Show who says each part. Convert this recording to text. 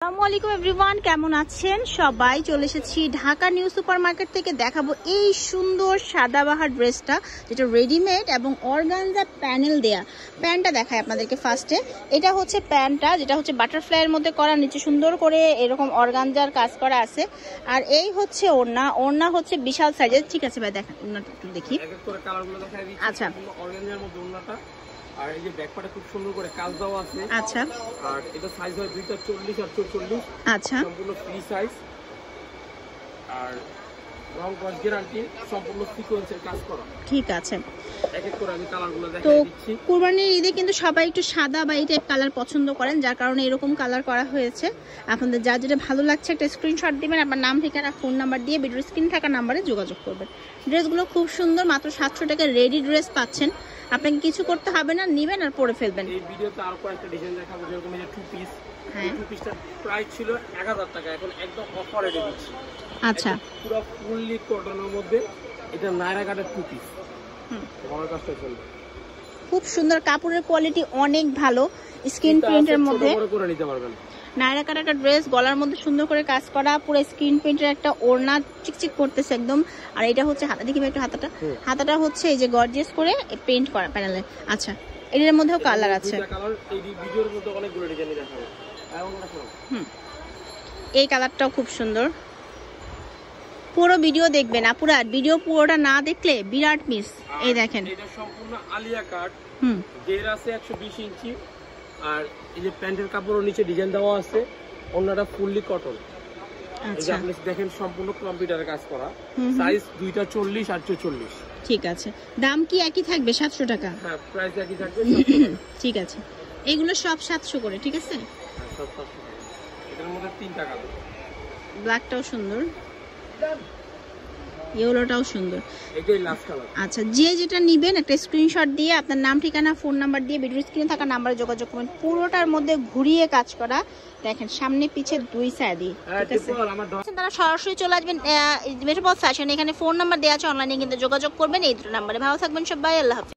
Speaker 1: আসসালামু আলাইকুম এভরিওয়ান, কেমন আছেন সবাই? চলে এসেছি ঢাকা নিউ সুপার মার্কেট থেকে। দেখাবো এই সুন্দর সাদাবাহার ড্রেসটা, যেটা রেডিমেড এবং অর্গানজা প্যানেল দেয়া। প্যান্টটা দেখায় আপনাদেরকে ফার্স্টে। এটা হচ্ছে প্যান্টটা, যেটা হচ্ছে বাটারফ্লাইয়ের মধ্যে করা, নিচে সুন্দর করে এরকম অর্গানজার কাজ করা আছে। আর এই হচ্ছে ওড়না। ওড়না হচ্ছে বিশাল সাইজের। ঠিক আছে ভাই, দেখেন ওড়নাটা একটু দেখি। আচ্ছা,
Speaker 2: অর্গানজার মধ্যে ওড়নাটা, আর এই যে ব্যাকপার্টে খুব সুন্দর করে কাজ দেওয়া আছে।
Speaker 1: আচ্ছা,
Speaker 2: আর এটা সাইজ হয় 2টা 40 আর 44।
Speaker 1: আচ্ছা,
Speaker 2: সম্পূর্ণ ফ্রি সাইজ। আর রং কস গ্যারান্টি, সম্পূর্ণ সিকোয়েন্সের কাজ করা।
Speaker 1: ঠিক আছে।
Speaker 2: এক এক করে আমি কালারগুলো
Speaker 1: তো
Speaker 2: দেখাই দিচ্ছি।
Speaker 1: কুরবানির ঈদে কিন্তু সবাই একটু সাদা বা এই টাইপ কালার পছন্দ করেন, যার কারণে এরকম কালার করা হয়েছে। আপনাদের যা যেটা ভালো লাগছে একটা স্ক্রিনশট দিবেন, আপনার নাম, ঠিকানা, ফোন নাম্বার দিয়ে ভিডিওর স্ক্রিনে থাকা নাম্বারে যোগাযোগ করবেন। ড্রেসগুলো খুব সুন্দর, মাত্র 700 টাকায় রেডি ড্রেস পাচ্ছেন। আপনাকে কিছু করতে হবে না, নেবেন আর পরে ফেলবেন।
Speaker 2: এই ভিডিওতে আরো কয়েকটা ডিজাইন দেখাবো, যেরকম এই যে টু পিস।
Speaker 1: হ্যাঁ,
Speaker 2: টু পিসটার প্রাইস ছিল 1000 টাকা, এখন একদম অফারে দিচ্ছি।
Speaker 1: আচ্ছা,
Speaker 2: পুরো ফুললি কটনের মধ্যে এটা নায়রা কাটের টু পিস। বড় কাজটা চলবে,
Speaker 1: খুব সুন্দর, কাপড়ের কোয়ালিটি অনেক ভালো, স্ক্রিন প্রিন্টের মধ্যে
Speaker 2: বড় করে নিতে পারবেন।
Speaker 1: নায়রা কাটা একটা ড্রেস, গলার মধ্যে সুন্দর করে কাজ করা, পুরো স্ক্রিন প্রিন্টের একটা ওড়না, চিকচিক করতেছে একদম। আর এটা হচ্ছে হাতা, দেখি একটু হাতাটা। হাতাটা হচ্ছে এই যে গর্জিয়াস করে প্রিন্ট করা প্যানেলে। আচ্ছা, এটার মধ্যেও কালার আছে।
Speaker 2: কালার এই ভিডিওর মধ্যে অনেকগুলো ডিজাইন দেখাবো।
Speaker 1: এই কালারটাও খুব সুন্দর। পুরো ভিডিও দেখবেন, আপুরা ভিডিও পুরোটা না দেখলে বিরাট মিস। এই দেখেন,
Speaker 2: এটা সম্পূর্ণ আলিয়া কাট। এর আছে 120 ইঞ্চি। আর এই যে প্যান্টের কাপড়ের নিচে ডিজাইন দেওয়া আছে, ওন্নাটা ফুললি কটন। এই যে আপনি দেখেন সম্পূর্ণ কম্পিউটারে কাজ করা। সাইজ 2টা 40 আর 44।
Speaker 1: ঠিক আছে। দাম কি একই থাকবে 700 টাকা?
Speaker 2: হ্যাঁ, প্রাইস একই থাকবে।
Speaker 1: ঠিক আছে, এগুলো সব 700 করে। ঠিক আছে,
Speaker 2: সব 700 টাকা। এটার মধ্যে 3টা কালার।
Speaker 1: ব্ল্যাকটাও সুন্দর, ইয়েলোটাও সুন্দর।
Speaker 2: এটাই লাস্ট কালার।
Speaker 1: আচ্ছা, যে যেটা নেবেন একটা স্ক্রিনশট দিয়ে আপনার নাম, ঠিকানা, ফোন নাম্বার দিয়ে ভিডিও স্ক্রিনে থাকা নাম্বারে যোগাযোগ করবেন। পুরোটার মধ্যে ঘুরিয়ে কাজ করা, দেখেন সামনে পিছে দুই সাইডই। ঠিক আছে, তারা সরাসরি চলে আসবেন মেট্রোপল ফ্যাশন, এখানে ফোন নাম্বার দেওয়া আছে, অনলাইনে কিন্তু যোগাযোগ করবেন এই দুটো নাম্বারে। ভালো থাকবেন সবাই, আল্লাহ হাফেজ।